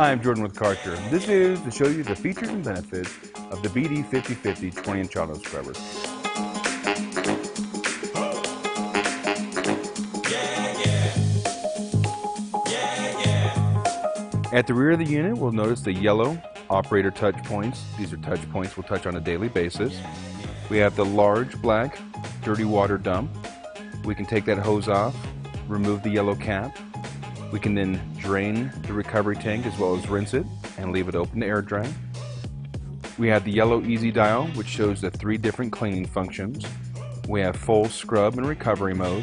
Hi, I'm Jordan with Karcher. This is to show you the features and benefits of the BD 5050 20-inch auto scrubber. At the rear of the unit, we'll notice the yellow operator touch points. These are touch points we'll touch on a daily basis. We have the large black dirty water dump. We can take that hose off, remove the yellow cap. We can then drain the recovery tank as well as rinse it and leave it open to air dry. We have the yellow easy dial, which shows the 3 different cleaning functions. We have full scrub and recovery mode,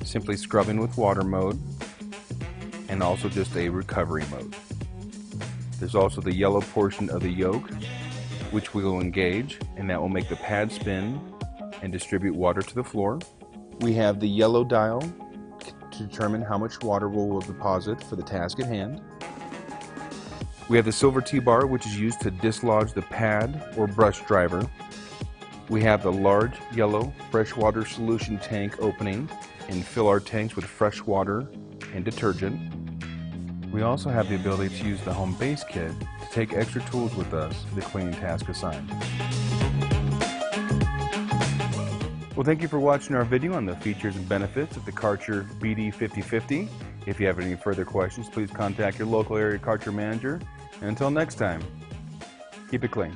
simply scrubbing with water mode, and also just a recovery mode. There's also the yellow portion of the yoke, which we will engage, and that will make the pad spin and distribute water to the floor. We have the yellow dial to determine how much water we will deposit for the task at hand. We have the silver T-bar, which is used to dislodge the pad or brush driver. We have the large yellow freshwater solution tank opening and fill our tanks with fresh water and detergent. We also have the ability to use the home base kit to take extra tools with us for the cleaning task assigned. Well, thank you for watching our video on the features and benefits of the Karcher BD 5050. If you have any further questions, please contact your local area Karcher manager. And until next time, keep it clean.